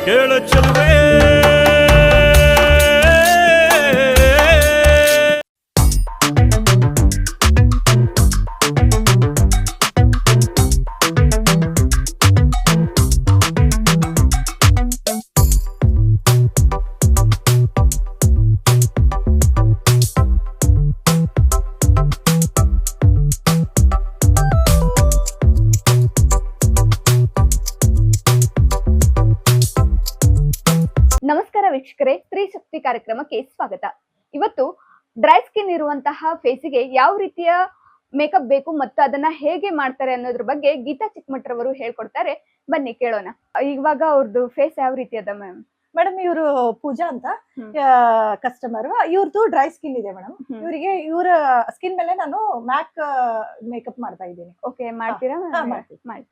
ಕೇಳ ಚೆಲುವೆ ನಮಸ್ಕಾರ ವೀಕ್ಷಕರೇ, ಸ್ತ್ರೀ ಶಕ್ತಿ ಕಾರ್ಯಕ್ರಮಕ್ಕೆ ಸ್ವಾಗತ. ಇವತ್ತು ಡ್ರೈ ಸ್ಕಿನ್ ಇರುವಂತಹ ಫೇಸಿಗೆ ಯಾವ ರೀತಿಯ ಮೇಕಪ್ ಬೇಕು ಮತ್ತು ಅದನ್ನ ಹೇಗೆ ಮಾಡ್ತಾರೆ ಅನ್ನೋದ್ರ ಬಗ್ಗೆ ಗೀತಾ ಚಿಕ್ಕಮಠರವರು ಹೇಳ್ಕೊಡ್ತಾರೆ. ಬನ್ನಿ ಕೇಳೋಣ. ಇವಾಗ ಅವ್ರದ್ದು ಫೇಸ್ ಯಾವ ರೀತಿ ಅದ ಮ್ಯಾಮ್? ಮೇಡಮ್ ಇವರು ಪೂಜಾ ಅಂತ ಕಸ್ಟಮರ್. ಇವ್ರದ್ದು ಡ್ರೈ ಸ್ಕಿನ್ ಇದೆ ಮೇಡಮ್. ಇವರಿಗೆ ಇವರ ಸ್ಕಿನ್ ಮೇಲೆ ನಾನು ಮ್ಯಾಕ್ ಮೇಕಪ್ ಮಾಡ್ತಾ ಇದ್ದೀನಿ. ಓಕೆ, ಮಾಡ್ತೀರಾ? ಮಾಡ್ತೀನಿ. ಮಾಡಿ.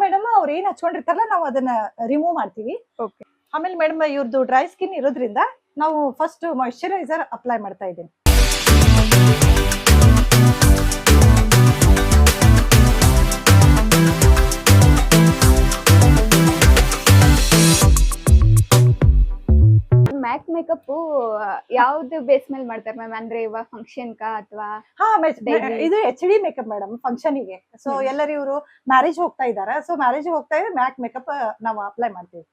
ಮೇಡಮ್ ಅವ್ರು ಏನ್ ಹಚ್ಕೊಂಡಿರ್ತಾರಲ್ಲ ನಾವು ಅದನ್ನ ರಿಮೂವ್ ಮಾಡ್ತೀವಿ. ಓಕೆ. ಆಮೇಲೆ ಮೇಡಮ್ ಇವ್ರದ್ದು ಡ್ರೈ ಸ್ಕಿನ್ ಇರೋದ್ರಿಂದ ನಾವು ಫಸ್ಟ್ ಮಾಯಿಶ್ಚರೈಸರ್ ಅಪ್ಲೈ ಮಾಡ್ತಾ ಇದ್ದೀನಿ. ಮ್ಯಾಕ್ ಮೇಕಪ್ ಯಾವ್ದು ಬೇಸ್ ಮೇಲೆ ಮಾಡ್ತಾರೆ ಮ್ಯಾಮ್? ಅಂದ್ರೆ ಇವಾಗ ಫಂಕ್ಷನ್ ಕಾ ಅಥವಾ? ಇದು HD ಮೇಕಪ್ ಮೇಡಮ್, ಫಂಕ್ಷನ್ ಗೆ. ಸೊ ಎಲ್ಲರೂ ಇವರು ಮ್ಯಾರೇಜ್ ಹೋಗ್ತಾ ಇದಾರೆ. ಸೊ ಮ್ಯಾರೇಜ್ ಹೋಗ್ತಾ ಇದ್ರೆ ಮ್ಯಾಕ್ ಮೇಕಪ್ ನಾವು ಅಪ್ಲೈ ಮಾಡ್ತೀವಿ.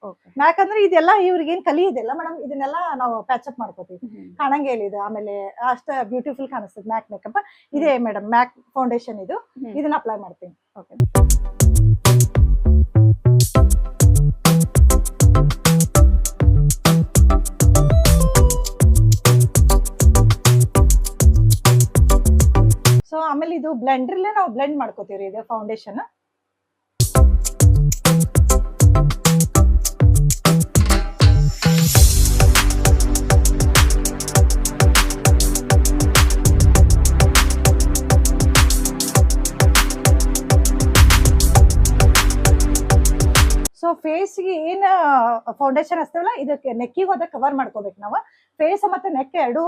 ಮ್ಯಾಕ್ ಅಂದ್ರೆ ಇದೆಲ್ಲ ಇವ್ರಿಗೆ ಏನ್ ಕಲಿ ಇದೆಲ್ಲ ಮೇಡಮ್, ಇದನ್ನೆಲ್ಲ ನಾವು ಪ್ಯಾಚ್ ಅಪ್ ಮಾಡ್ಕೋತೀವಿ. ಕಾಣಂಗೆ ಇದೆ. ಆಮೇಲೆ ಅಷ್ಟ ಬ್ಯೂಟಿಫುಲ್ ಕಾಣಿಸ್ತದೆ ಮ್ಯಾಕ್ ಮೇಕಪ್. ಇದೆ ಮೇಡಮ್ ಮ್ಯಾಕ್ ಫೌಂಡೇಶನ್. ಇದು ಇದನ್ನ ಅಪ್ಲೈ ಮಾಡ್ತೀನಿ. ಓಕೆ. ಸೊ ಆಮೇಲೆ ಇದು ಬ್ಲೆಂಡರ್ಲೇ ನಾವು ಬ್ಲೆಂಡ್ ಮಾಡ್ಕೋತೀವಿ ಇದು ಫೌಂಡೇಶನ್. ಸೊ ಫೇಸ್ಗೆ ಏನ್ ಫೌಂಡೇಶನ್ ಹಚ್ತೇವಲ್ಲ ಇದಕ್ಕೆ ನೆಕ್ಕಿಗೆ ಹೋದ ಕವರ್ ಮಾಡ್ಕೋಬೇಕು ನಾವು. ಫೇಸ್ ಮತ್ತೆ ನೆಕ್ ಎರಡು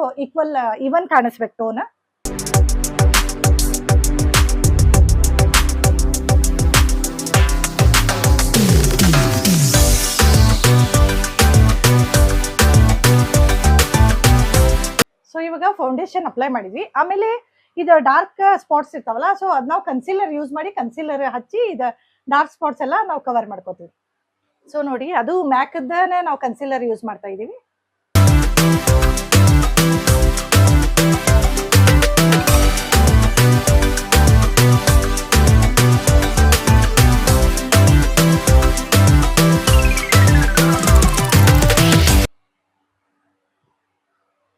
ಈವನ್ ಕಾಣಿಸ್ಬೇಕು ಟೋನ್. ಸೊ ಇವಾಗ ಫೌಂಡೇಶನ್ ಅಪ್ಲೈ ಮಾಡಿದ್ವಿ. ಆಮೇಲೆ ಇದು ಡಾರ್ಕ್ ಸ್ಪಾಟ್ಸ್ ಇರ್ತಾವಲ್ಲ, ಸೊ ಅದ್ ನಾವು ಕನ್ಸೀಲರ್ ಯೂಸ್ ಮಾಡಿ ಕನ್ಸೀಲರ್ ಹಚ್ಚಿ ಇದು ಡಾರ್ಕ್ ಸ್ಪಾಟ್ಸ್ ಎಲ್ಲ ನಾವು ಕವರ್ ಮಾಡ್ಕೋತೀವಿ. ಸೊ ನೋಡಿ, ಅದು ಮ್ಯಾಕ್ದನೇ ನಾವು ಕನ್ಸೀಲರ್ ಯೂಸ್ ಮಾಡ್ತಾ ಇದೀವಿ.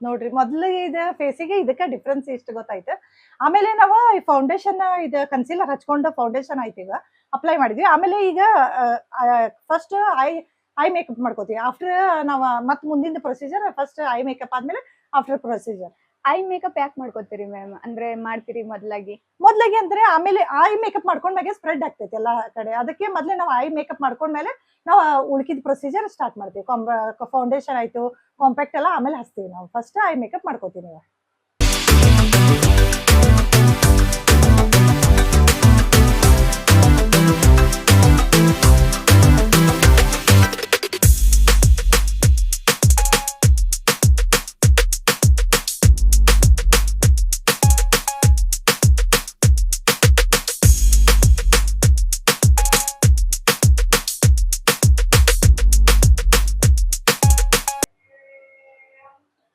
ನೋಡ್ರಿ, ಮೊದ್ಲು ಇದು ಫೇಸಿಗೆ ಇದಕ್ಕೆ ಡಿಫ್ರೆನ್ಸ್ ಇಷ್ಟು ಗೊತ್ತಾಯ್ತು. ಆಮೇಲೆ ನಾವು ಈ ಫೌಂಡೇಶನ್ ಇದು ಕನ್ಸೀಲರ್ ಹಚ್ಕೊಂಡು ಫೌಂಡೇಶನ್ ಆಯ್ತು ಈಗ ಅಪ್ಲೈ ಮಾಡಿದ್ವಿ. ಆಮೇಲೆ ಈಗ ಫಸ್ಟ್ ಐ ಮೇಕಪ್ ಮಾಡ್ಕೋತೀವಿ. ಆಫ್ಟರ್ ನಾವು ಮತ್ತೆ ಮುಂದಿನ ಪ್ರೊಸೀಜರ್ ಫಸ್ಟ್ ಐ ಮೇಕಪ್ ಆದ್ಮೇಲೆ ಆಫ್ಟರ್ ಪ್ರೊಸೀಜರ್. ಐ ಮೇಕಪ್ ಯಾಕೆ ಮಾಡ್ಕೋತೀರಿ ಮ್ಯಾಮ್? ಅಂದ್ರೆ ಮಾಡ್ತೀರಿ ಮೊದ್ಲಾಗಿ ಅಂದ್ರೆ ಆಮೇಲೆ ಐ ಮೇಕಪ್ ಮಾಡ್ಕೊಂಡ್ಮೇಲೆ ಸ್ಪ್ರೆಡ್ ಆಗ್ತೈತಿ ಎಲ್ಲಾ ಕಡೆ. ಅದಕ್ಕೆ ಮೊದ್ಲೇ ನಾವು ಐ ಮೇಕಪ್ ಮಾಡ್ಕೊಂಡ್ಮೇಲೆ ನಾವು ಉಳ್ಕಿದ ಪ್ರೊಸೀಜರ್ ಸ್ಟಾರ್ಟ್ ಮಾಡ್ತೀವಿ. ಫೌಂಡೇಶನ್ ಆಯ್ತು, ಕಾಂಪ್ಯಾಕ್ಟ್ ಎಲ್ಲ ಆಮೇಲೆ ಹಚ್ತೀವಿ. ನಾವು ಫಸ್ಟ್ ಐ ಮೇಕಪ್ ಮಾಡ್ಕೋತೀವಿ. ನಾವು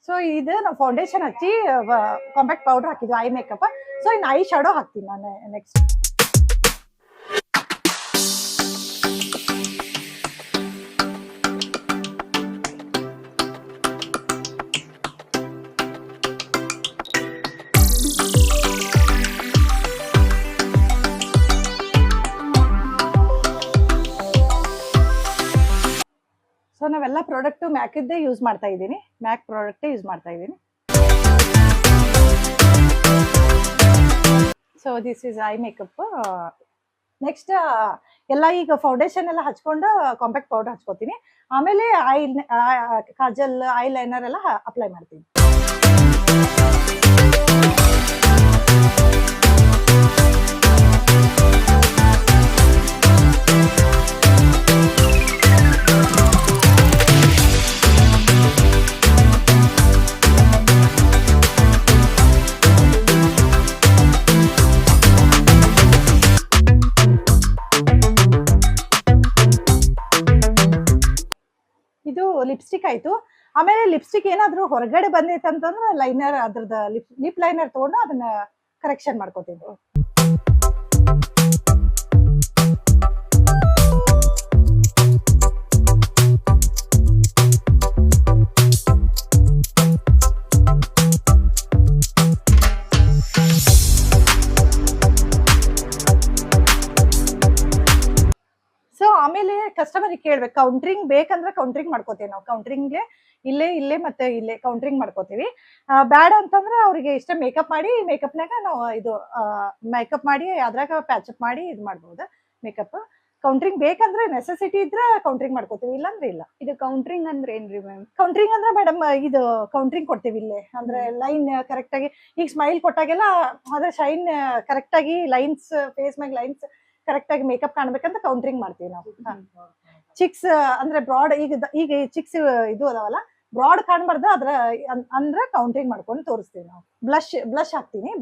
ಸೊ ಇದು ನಾವು ಫೌಂಡೇಶನ್ ಹಚ್ಚಿ ಕಾಂಪ್ಯಾಕ್ಟ್ ಪೌಡರ್ ಹಾಕಿದ್ವಿ ಐ ಮೇಕಪ್. ಸೊ ಇನ್ನು ಐ ಶಾಡೋ ಹಾಕ್ತೀನಿ ನಾನು ನೆಕ್ಸ್ಟ್. ಸೊ ನಾವೆಲ್ಲ ಪ್ರಾಡಕ್ಟ್ ಮ್ಯಾಕಿದ್ದೇ ಯೂಸ್ ಮಾಡ್ತಾ ಇದ್ದೀನಿ. ಮ್ಯಾಕ್ ಪ್ರಾಡಕ್ಟೇ ಯೂಸ್ ಮಾಡ್ತಾ ಇದ್ದೀನಿ. So this is I makeup. Next ಎಲ್ಲ ಈಗ ಫೌಂಡೇಶನ್ ಎಲ್ಲ ಹಚ್ಕೊಂಡು ಕಾಂಪ್ಯಾಕ್ಟ್ ಪೌಡರ್ ಹಚ್ಕೋತೀನಿ. ಆಮೇಲೆ ಕಾಜಲ್ ಐ ಲೈನರ್ ಎಲ್ಲ ಅಪ್ಲೈ ಮಾಡ್ತೀನಿ. ಆಯ್ತು. ಆಮೇಲೆ ಲಿಪ್ಸ್ಟಿಕ್ ಏನಾದ್ರು ಹೊರಗಡೆ ಬಂದೈತೆ ಅಂತಂದ್ರೆ ಲೈನರ್ ಅದ್ರದ್ದು ಲಿಪ್ ಲೈನರ್ ತಗೊಂಡು ಅದನ್ನ ಕರೆಕ್ಷನ್ ಮಾಡ್ಕೋತೀನಿ. ಸೊ ಆಮೇಲೆ ಕಸ್ಟಮರ್ ಕೇಳ್ಬೇಕು, ಕೌಂಟ್ರಿಂಗ್ ಬೇಕಂದ್ರೆ ಕೌಂಟ್ರಿಂಗ್ ಮಾಡ್ಕೋತೀವಿ ನಾವು. ಕೌಂಟ್ರಿಂಗ್ಲೆ ಇಲ್ಲೇ ಮತ್ತೆ ಇಲ್ಲೇ ಕೌಂಟ್ರಿಂಗ್ ಮಾಡ್ಕೋತೀವಿ. ಬ್ಯಾಡ ಅಂತಂದ್ರೆ ಅವ್ರಿಗೆ ಇಷ್ಟ ಮೇಕಪ್ ಮಾಡಿ, ಮೇಕಪ್ನಾಗ ನಾವು ಇದು ಮೇಕಪ್ ಮಾಡಿ ಅದ್ರಾಗ ಪ್ಯಾಚಪ್ ಮಾಡಿ ಇದು ಮಾಡ್ಬೋದು ಮೇಕಪ್. ಕೌಂಟ್ರಿಂಗ್ ಬೇಕಂದ್ರೆ ನೆಸೆಸಿಟಿ ಇದ್ರೆ ಕೌಂಟ್ರಿಂಗ್ ಮಾಡ್ಕೋತೀವಿ, ಇಲ್ಲಾಂದ್ರೆ ಇಲ್ಲ. ಇದು ಕೌಂಟ್ರಿಂಗ್ ಅಂದ್ರೆ ಏನ್ರಿ ಮ್ಯಾಮ್? ಕೌಂಟ್ರಿಂಗ್ ಅಂದ್ರೆ ಮೇಡಮ್ ಇದು ಕೌಂಟ್ರಿಂಗ್ ಕೊಡ್ತೀವಿ ಇಲ್ಲೇ, ಅಂದ್ರೆ ಲೈನ್ ಕರೆಕ್ಟ್ ಆಗಿ, ಈಗ ಸ್ಮೈಲ್ ಕೊಟ್ಟಾಗೆಲ್ಲ ಅದ್ರ ಶೈನ್ ಕರೆಕ್ಟ್ ಆಗಿ ಲೈನ್ಸ್, ಫೇಸ್ ಮ್ಯಾಗ ಲೈನ್ಸ್ ಕರೆಕ್ಟ್ ಆಗಿ ಮೇಕಪ್ ಕಾಣ್ಬೇಕಂತ ಕೌಂಟ್ರಿಂಗ್ ಮಾಡ್ತೀವಿ ನಾವು. ಚಿಕ್ಸ್ ಅಂದ್ರೆ ಬ್ರಾಡ್, ಈಗ ಚಿಕ್ಸ್ ಇದು ಅದಾವಲ್ಲ ಬ್ರಾಡ್ ಕಾಣ್ಬಾರ್ದು ಅದ್ರ ಅಂದ್ರೆ ಕೌಂಟ್ರಿಂಗ್ ಮಾಡ್ಕೊಂಡು ತೋರಿಸ್ತೀವಿ ನಾವು. ಬ್ಲಶ್ ಹಾಕ್ತೀನಿ,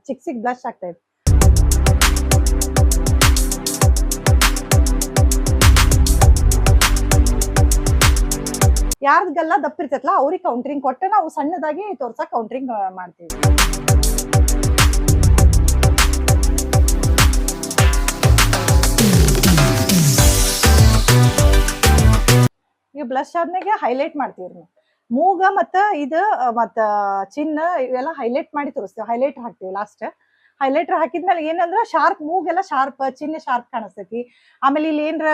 ಚಿಕ್ಸಿಗೆ ಬ್ಲಶ್ ಹಾಕ್ತಾ ಇದ್ವಿ. ಯಾರ್ದೆಲ್ಲ ದಪ್ಪ ಇರ್ತೈತಲ್ಲ ಅವ್ರಿಗೆ ಕೌಂಟ್ರಿಂಗ್ ಕೊಟ್ಟು ನಾವು ಸಣ್ಣದಾಗಿ ತೋರ್ಸಕ್ ಕೌಂಟ್ರಿಂಗ್ ಮಾಡ್ತೀವಿ. ಈಗ ಬ್ಲಶ್ ಆದ್ಮೇಲೆ ಹೈಲೈಟ್ ಮಾಡ್ತೀವಿ. ಮೂಗ ಮತ್ತ ಇದು ಮತ್ತ ಚಿನ್ನ ಇವೆಲ್ಲ ಹೈಲೈಟ್ ಮಾಡಿ ತೋರಿಸ್ತೀವಿ. ಹೈಲೈಟ್ ಹಾಕ್ತಿವಿ ಲಾಸ್ಟ್. ಹೈಲೈಟರ್ ಹಾಕಿದ್ಮೇಲೆ ಏನಂದ್ರ ಶಾರ್ಪ್, ಮೂಗೆಲ್ಲ ಶಾರ್ಪ್, ಚಿನ್ನ ಶಾರ್ಪ್ ಕಾಣಿಸ್ತೈತಿ. ಆಮೇಲೆ ಇಲ್ಲಿ ಏನ್ರ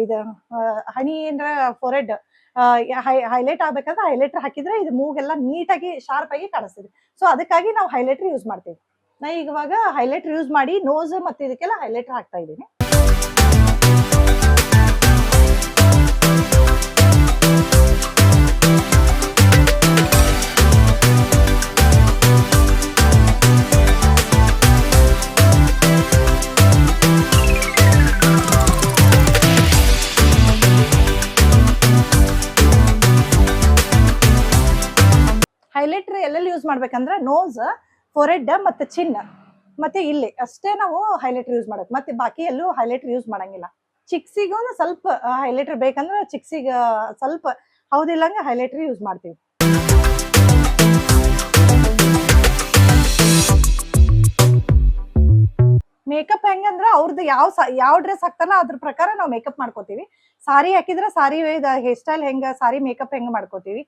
ಇದು ಹನಿ ಏನ್ರ ಫೋರೆಡ್ ಹೈಲೈಟ್ ಆಗ್ಬೇಕಂದ್ರೆ ಹೈಲೈಟರ್ ಹಾಕಿದ್ರೆ ಇದು ಮೂಗೆಲ್ಲ ನೀಟಾಗಿ ಶಾರ್ಪ್ ಆಗಿ ಕಾಣಿಸ್ತದೆ. ಸೊ ಅದಕ್ಕಾಗಿ ನಾವು ಹೈಲೈಟರ್ ಯೂಸ್ ಮಾಡ್ತೀವಿ. ನಾ ಇವಾಗ ಹೈಲೈಟರ್ ಯೂಸ್ ಮಾಡಿ ನೋಸ್ ಮತ್ತೆ ಇದಕ್ಕೆಲ್ಲ ಹೈಲೈಟರ್ ಹಾಕ್ತಾ ಇದ್ದೀನಿ. ಹೈಲೈಟರ್ ಎಲ್ಲೆಲ್ಲಿ ಯೂಸ್ ಮಾಡ್ಬೇಕಂದ್ರೆ ನೋಸ್, ಫೋರೆಡ್ ಮತ್ತೆ ಚಿನ್ನ ಮತ್ತೆ ಇಲ್ಲಿ ಅಷ್ಟೇ ನಾವು ಹೈಲೈಟರ್ ಯೂಸ್ ಮಾಡಬೇಕು. ಮತ್ತೆ ಬಾಕಿ ಎಲ್ಲೂ ಹೈಲೈಟರ್ ಯೂಸ್ ಮಾಡಂಗಿಲ್ಲ. ಚಿಕ್ಸಿಗೂ ಸ್ವಲ್ಪ ಹೈಲೈಟರ್ ಬೇಕಂದ್ರೆ ಚಿಕ್ಸಿಗ ಸ್ವಲ್ಪ ಹೌದಿಲ್ಲಂಗೆ ಹೈಲೈಟರ್ ಯೂಸ್ ಮಾಡ್ತೀವಿ. ಮೇಕಪ್ ಹೆಂಗಂದ್ರ ಅವ್ರದ್ದು ಯಾವ ಡ್ರೆಸ್ ಹಾಕ್ತಾರಲ್ಲ ಅದ್ರ ಪ್ರಕಾರ ನಾವು ಮೇಕಪ್ ಮಾಡ್ಕೋತೀವಿ. ಸಾರಿ ಹಾಕಿದ್ರೆ ಸಾರಿ ಹೇರ್ ಸ್ಟೈಲ್ ಹೆಂಗ, ಸಾರಿ ಮೇಕಪ್ ಹೆಂಗ ಮಾಡ್ಕೋತೀವಿ.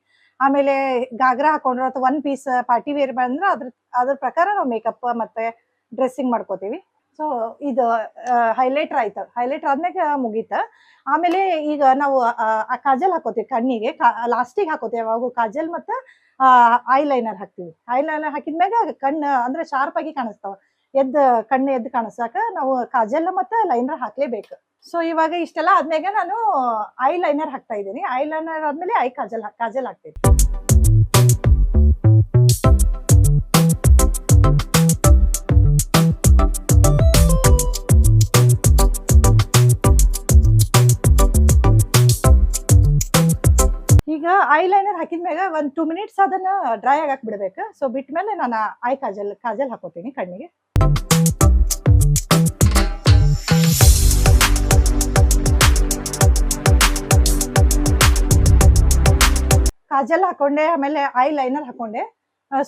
ಆಮೇಲೆ ಗಾಗ್ರಾ ಹಾಕೊಂಡ್ರೆ ಅಥವಾ ಒನ್ ಪೀಸ್ ಪಾರ್ಟಿ ವೇರ್ ಬಂದ್ರೆ ಅದ್ರ ಪ್ರಕಾರ ನಾವು ಮೇಕಪ್ ಮತ್ತೆ ಡ್ರೆಸ್ಸಿಂಗ್ ಮಾಡ್ಕೋತೀವಿ. ಸೊ ಇದು ಹೈಲೈಟರ್ ಆಯ್ತು. ಹೈಲೈಟರ್ ಆದ್ಮೇಲೆ ಮುಗೀತ. ಆಮೇಲೆ ಈಗ ನಾವು ಕಾಜಲ್ ಹಾಕೋತೀವಿ ಕಣ್ಣಿಗೆ, ಲಾಸ್ಟಿಗೆ ಹಾಕೋತೀವಿ. ಅವಾಗ ಕಾಜಲ್ ಮತ್ತೆ ಐ ಲೈನರ್ ಹಾಕ್ತಿವಿ. ಐ ಲೈನರ್ ಹಾಕಿದ್ಮ್ಯಾಗ ಕಣ್ಣು ಅಂದ್ರೆ ಶಾರ್ಪ್ ಆಗಿ ಕಾಣಿಸ್ತಾವ. ಕಣ್ಣು ಎದ್ದು ಕಾಣಿಸಾಕ ನಾವು ಕಾಜಲ್ ಮತ್ತೆ ಲೈನರ್ ಹಾಕ್ಲೇಬೇಕು. ಸೊ ಇವಾಗ ಇಷ್ಟೆಲ್ಲ ಆದ್ಮೇಲೆ ನಾನು ಐ ಲೈನರ್ ಹಾಕ್ತಾ ಇದ್ದೀನಿ. ಐ ಲೈನರ್ ಆದ್ಮೇಲೆ ಕಾಜಲ್ ಹಾಕ್ತೀನಿ. ಈಗ ಐ ಲೈನರ್ ಹಾಕಿದ್ಮೇಲೆ 1-2 ಮಿನಿಟ್ಸ್ ಅದನ್ನ ಡ್ರೈ ಆಗಕ್ ಬಿಡ್ಬೇಕು. ಸೊ ಬಿಟ್ಮೇಲೆ ನಾನು ಕಾಜಲ್ ಹಾಕೋತೀನಿ ಕಣ್ಣಿಗೆ. ಕಾಜಲ್ ಹಾಕೊಂಡೆ, ಆಮೇಲೆ ಐ ಲೈನರ್ ಹಾಕೊಂಡೆ.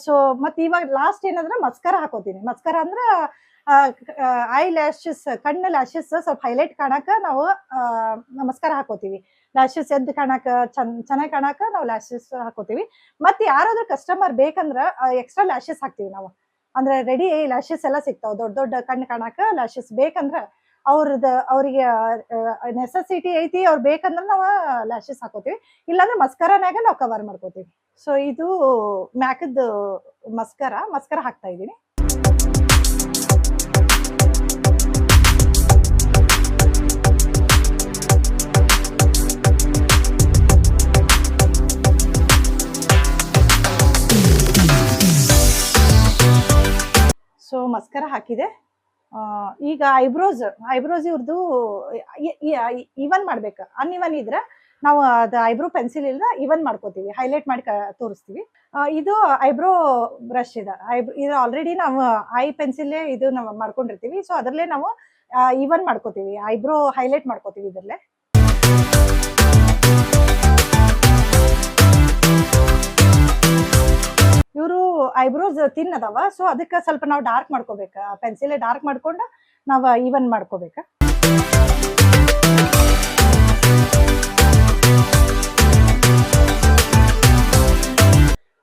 ಸೊ ಮತ್ತೆ ಇವಾಗ ಲಾಸ್ಟ್ ಏನಂದ್ರೆ ಮಸ್ಕರ ಹಾಕೋತೀನಿ. ಮಸ್ಕರ ಅಂದ್ರೆ ಐ ಲ್ಯಾಶಸ್, ಕಣ್ಣ ಲ್ಯಾಶಸ್ ಸ್ವಲ್ಪ ಹೈಲೈಟ್ ಕಾಣಾಕ ನಾವು ಮಸ್ಕರ ಹಾಕೋತೀವಿ. ಲ್ಯಾಶಸ್ ಎದ್ದು ಕಾಣಾಕ ಚೆನ್ನಾಗಿ ಕಾಣಾಕ ನಾವು ಲ್ಯಾಶಸ್ ಹಾಕೋತೀವಿ. ಮತ್ತೆ ಯಾರಾದ್ರೂ ಕಸ್ಟಮರ್ ಬೇಕಂದ್ರ ಎಕ್ಸ್ಟ್ರಾ ಲ್ಯಾಶಸ್ ಹಾಕ್ತಿವಿ ನಾವು. ಅಂದ್ರೆ ರೆಡಿ ಲ್ಯಾಶಸ್ ಎಲ್ಲ ಸಿಗ್ತಾವ. ದೊಡ್ಡ ಕಣ್ಣು ಕಾಣಾಕ ಲ್ಯಾಶಸ್ ಬೇಕಂದ್ರ ಅವ್ರಿಗೆ ನೆಸೆಸಿಟಿ ಐತಿ, ಅವ್ರು ಬೇಕಂದ್ರೆ ನಾವು ಲ್ಯಾಶಸ್ ಹಾಕೋತೀವಿ. ಇಲ್ಲಾಂದ್ರೆ ಮಸ್ಕರನಾಗ ನಾವು ಕವರ್ ಮಾಡ್ಕೋತೀವಿ. ಸೊ ಇದು ಮ್ಯಾಕದ್ ಮಸ್ಕರ ಹಾಕ್ತಾ ಇದ್ದೀನಿ. ಸೊ ಮಸ್ಕರ ಹಾಕಿದೆ. ಈಗ ಐಬ್ರೋಸ್ ಇವ್ರದ್ದು ಇವನ್ ಮಾಡ್ಬೇಕು. ಅನ್ಇವನ್ ಇದ್ರೆ ನಾವು ಅದು ಐಬ್ರೋ ಪೆನ್ಸಿಲ್ ಇಲ್ಲ ಇವನ್ ಮಾಡ್ಕೋತೀವಿ, ಹೈಲೈಟ್ ಮಾಡಿ ತೋರಿಸ್ತೀವಿ. ಇದು ಐಬ್ರೋ ಬ್ರಷ್ ಇದೆ. ಇದು ಆಲ್ರೆಡಿ ನಾವು ಐ ಪೆನ್ಸಿಲ್ ಇದು ನಾವು ಮಾಡ್ಕೊಂಡಿರ್ತೀವಿ. ಸೊ ಅದರಲ್ಲೇ ನಾವು ಇವನ್ ಮಾಡ್ಕೋತೀವಿ, ಐಬ್ರೋ ಹೈಲೈಟ್ ಮಾಡ್ಕೋತೀವಿ ಇದರಲ್ಲೇ. ಐಬ್ರೋಸ್ ತಿನ್ ಅದಾವ, ಸೊ ಅದಕ್ಕೆ ಸ್ವಲ್ಪ ನಾವು ಡಾರ್ಕ್ ಮಾಡ್ಕೋಬೇಕ, ಪೆನ್ಸಿಲ್ ಡಾರ್ಕ್ ಮಾಡ್ಕೊಂಡು ನಾವು ಈವನ್ ಮಾಡ್ಕೋಬೇಕ.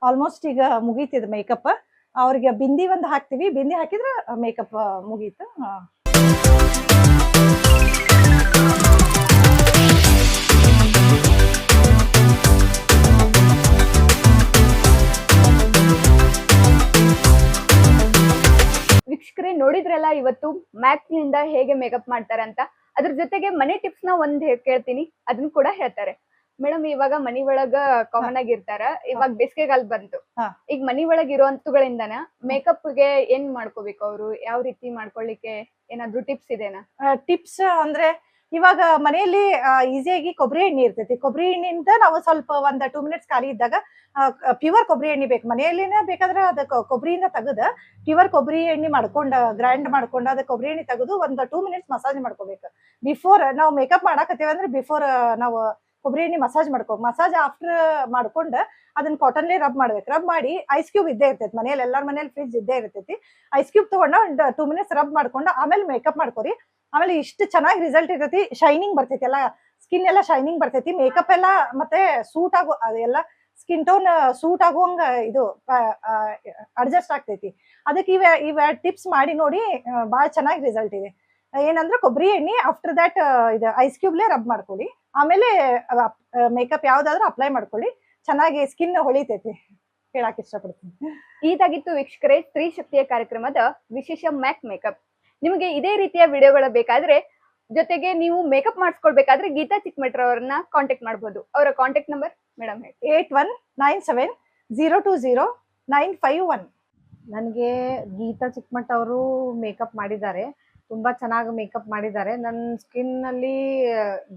ಆಲ್ಮೋಸ್ಟ್ ಈಗ ಮುಗೀತಿದ್ ಮೇಕಪ್. ಅವ್ರಿಗೆ ಬಿಂದಿ ಒಂದು ಹಾಕ್ತಿವಿ, ಬಿಂದಿ ಹಾಕಿದ್ರೆ ಮೇಕಪ್ ಮುಗೀತು. ವೀಕ್ಷಕರೇ, ನೋಡಿದ್ರಲ್ಲ ಇವತ್ತು ಮ್ಯಾಕ್ ನಿಂದ ಹೇಗೆ ಮೇಕಪ್ ಮಾಡ್ತಾರೆ ಅಂತ. ಅದ್ರ ಜೊತೆಗೆ ಮನೆ ಟಿಪ್ಸ್ ನ ಒಂದ್ ಕೇಳ್ತೀನಿ, ಅದನ್ನ ಕೂಡ ಹೇಳ್ತಾರೆ. ಮೇಡಮ್, ಇವಾಗ ಮನಿ ಒಳಗ ಕಾಮನ್ ಆಗಿರ್ತಾರ, ಇವಾಗ ಬೇಸಿಗೆಗಾಲ ಬಂತು. ಈಗ ಮನಿ ಒಳಗ ಇರುವಂತಗಳಿಂದನ ಮೇಕಪ್ ಗೆ ಏನ್ ಮಾಡ್ಕೋಬೇಕು, ಅವರು ಯಾವ ರೀತಿ ಮಾಡ್ಕೊಳ್ಳಿಕ್ಕೆ ಏನಾದ್ರು ಟಿಪ್ಸ್ ಇದೆನಾ? ಟಿಪ್ಸ್ ಅಂದ್ರೆ ಇವಾಗ ಮನೆಯಲ್ಲಿ ಈಸಿಯಾಗಿ ಕೊಬ್ಬರಿ ಎಣ್ಣೆ ಇರ್ತೈತಿ. ಕೊಬ್ಬರಿ ಎಣ್ಣೆಯಿಂದ ನಾವು ಸ್ವಲ್ಪ ಒಂದ್ 2 ಮಿನಿಟ್ಸ್ ಖಾಲಿ ಇದ್ದಾಗ ಪ್ಯೂರ್ ಕೊಬ್ಬರಿ ಎಣ್ಣೆ ಬೇಕು. ಮನೆಯಲ್ಲಿನೇ ಬೇಕಾದ್ರೆ ಅದಕ್ಕೆ ಕೊಬ್ಬರಿಯಿಂದ ತೆಗೆದ ಪ್ಯೂರ್ ಕೊಬ್ಬರಿ ಎಣ್ಣೆ ಮಾಡ್ಕೊಂಡ ಗ್ರೈಂಡ್ ಮಾಡ್ಕೊಂಡು ಅದಕ್ಕೆ ಕೊಬ್ಬರಿ ಎಣ್ಣೆ ತೆಗೆದು ಒಂದ್ 2 ಮಿನಿಟ್ಸ್ ಮಸಾಜ್ ಮಾಡ್ಕೋಬೇಕು. ಬಿಫೋರ್ ನಾವು ಮೇಕಪ್ ಮಾಡಾಕತ್ತೀವಿ ಅಂದ್ರೆ ಬಿಫೋರ್ ನಾವು ಕೊಬ್ಬರಿ ಎಣ್ಣೆ ಮಸಾಜ್ ಆಫ್ಟರ್ ಮಾಡ್ಕೊಂಡ ಅದನ್ನ ಕಾಟನ್ಲಿ ರಬ್ ಮಾಡ್ಬೇಕು. ರಬ್ ಮಾಡಿ ಐಸ್ ಕ್ಯೂಬ್ ಇದ್ದೇ ಇರ್ತೈತಿ ಮನೆಯಲ್ಲಿ, ಎಲ್ಲಾರ ಮನೇಲಿ ಫ್ರಿಜ್ ಇದ್ದೇ ಇರ್ತೈತಿ. ಐಸ್ ಕ್ಯೂಬ್ ತಗೊಂಡ ಒಂದ್ 2 ಮಿನಿಟ್ಸ್ ರಬ್ ಮಾಡ್ಕೊಂಡು ಆಮೇಲೆ ಮೇಕಪ್ ಮಾಡ್ಕೋರಿ. ಆಮೇಲೆ ಇಷ್ಟು ಚೆನ್ನಾಗಿ ರಿಸಲ್ಟ್ ಇರ್ತೈತಿ, ಶೈನಿಂಗ್ ಬರ್ತೈತಿ, ಎಲ್ಲ ಸ್ಕಿನ್ ಎಲ್ಲ ಶೈನಿಂಗ್ ಬರ್ತೈತಿ. ಮೇಕಪ್ ಎಲ್ಲ ಮತ್ತೆ ಸೂಟ್ ಆಗೋ ಅದೆಲ್ಲ ಸ್ಕಿನ್ ಟೋನ್ ಸೂಟ್ ಆಗುವಂಗ ಇದು ಅಡ್ಜಸ್ಟ್ ಆಗ್ತೈತಿ. ಅದಕ್ಕೆ ಇವ ಟಿಪ್ಸ್ ಮಾಡಿ ನೋಡಿ, ಬಹಳ ಚೆನ್ನಾಗಿ ರಿಸಲ್ಟ್ ಇದೆ. ಏನಂದ್ರೆ ಕೊಬ್ಬರಿ ಎಣ್ಣೆ ಆಫ್ಟರ್ ದಟ್ ಇದು ಐಸ್ ಕ್ಯೂಬ್ಲೆ ರಬ್ ಮಾಡ್ಕೊಳ್ಳಿ, ಆಮೇಲೆ ಮೇಕಪ್ ಯಾವ್ದಾದ್ರು ಅಪ್ಲೈ ಮಾಡ್ಕೊಳ್ಳಿ, ಚೆನ್ನಾಗಿ ಸ್ಕಿನ್ ಹೊಳಿತೈತಿ ಹೇಳಕ್ ಇಷ್ಟಪಡ್ತೀನಿ. ಇದಾಗಿತ್ತು ವೀಕ್ಷಕರೇ ಸ್ತ್ರೀ ಶಕ್ತಿಯ ಕಾರ್ಯಕ್ರಮದ ವಿಶೇಷ ಮ್ಯಾಕ್ ಮೇಕಪ್. ನಿಮಗೆ ಇದೇ ರೀತಿಯ ವಿಡಿಯೋಗಳು ಬೇಕಾದ್ರೆ, ಜೊತೆಗೆ ನೀವು ಮೇಕಪ್ ಮಾಡಿಸ್ಕೊಳ್ಬೇಕಾದ್ರೆ ಗೀತಾ ಚಿಕ್ಕಮಠ್ ಅವರನ್ನ ಕಾಂಟ್ಯಾಕ್ಟ್ ಮಾಡಬಹುದು. ಅವರ ಕಾಂಟ್ಯಾಕ್ಟ್ ನಂಬರ್ ಮೇಡಮ್ ಹೇಳಿ. 8197020951. ನನಗೆ ಗೀತಾ ಚಿಕ್ಕಮಠ್ ಅವರು ಮೇಕಪ್ ಮಾಡಿದ್ದಾರೆ, ತುಂಬಾ ಚೆನ್ನಾಗಿ ಮೇಕಪ್ ಮಾಡಿದ್ದಾರೆ. ನನ್ನ ಸ್ಕಿನ್ ಅಲ್ಲಿ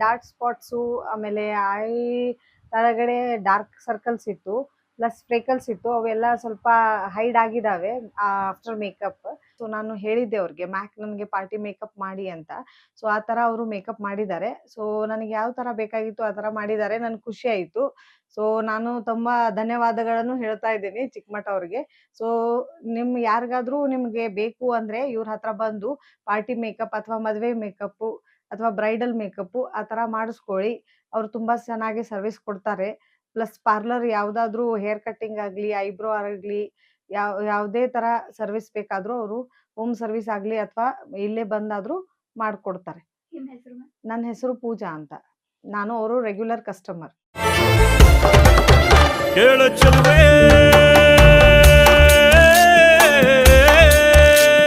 ಡಾರ್ಕ್ ಸ್ಪಾಟ್ಸು, ಆಮೇಲೆ ಐ ಕೆಳಗಡೆ ಡಾರ್ಕ್ ಸರ್ಕಲ್ಸ್ ಇತ್ತು, ಪ್ಲಸ್ ಫ್ರೇಕಲ್ಸ್ ಇತ್ತು, ಅವೆಲ್ಲ ಸ್ವಲ್ಪ ಹೈಡ್ ಆಗಿದ್ದಾವೆ ಆಫ್ಟರ್ ಮೇಕಪ್. ಸೊ ನಾನು ಹೇಳಿದ್ದೆ ಅವ್ರಿಗೆ ಮ್ಯಾಕ್ ನನಗೆ ಪಾರ್ಟಿ ಮೇಕಪ್ ಮಾಡಿ ಅಂತ. ಸೊ ಆ ಥರ ಅವರು ಮೇಕಪ್ ಮಾಡಿದ್ದಾರೆ. ಸೊ ನನಗೆ ಯಾವ ಥರ ಬೇಕಾಗಿತ್ತು ಆ ಥರ ಮಾಡಿದ್ದಾರೆ, ನನಗೆ ಖುಷಿ ಆಯಿತು. ಸೊ ನಾನು ತುಂಬ ಧನ್ಯವಾದಗಳನ್ನು ಹೇಳ್ತಾ ಇದ್ದೀನಿ ಚಿಕ್ಕಮಠ್ ಅವ್ರಿಗೆ. ಸೊ ಯಾರಿಗಾದ್ರೂ ನಿಮಗೆ ಬೇಕು ಅಂದರೆ ಇವ್ರ ಹತ್ರ ಬಂದು ಪಾರ್ಟಿ ಮೇಕಪ್ ಅಥವಾ ಮದುವೆ ಮೇಕಪ್ಪು ಅಥವಾ ಬ್ರೈಡಲ್ ಮೇಕಪ್ಪು ಆ ಥರ ಮಾಡಿಸ್ಕೊಳ್ಳಿ. ಅವರು ತುಂಬ ಚೆನ್ನಾಗಿ ಸರ್ವಿಸ್ ಕೊಡ್ತಾರೆ. ಪ್ಲಸ್ ಪಾರ್ಲರ್ ಯಾವುದಾದ್ರೂ ಹೇರ್ ಕಟ್ಟಿಂಗ್ ಆಗಲಿ, ಐಬ್ರೋ ಆಗಲಿ, ಯಾವುದೇ ಥರ ಸರ್ವಿಸ್ ಬೇಕಾದರೂ ಅವರು ಹೋಮ್ ಸರ್ವಿಸ್ ಆಗಲಿ ಅಥವಾ ಇಲ್ಲೇ ಬಂದಾದರೂ ಮಾಡಿಕೊಡ್ತಾರೆ. ನನ್ನ ಹೆಸರು ಪೂಜಾ ಅಂತ, ನಾನು ಅವರು ರೆಗ್ಯುಲರ್ ಕಸ್ಟಮರ್. ಕೇಳ ಚೆಲುವೆ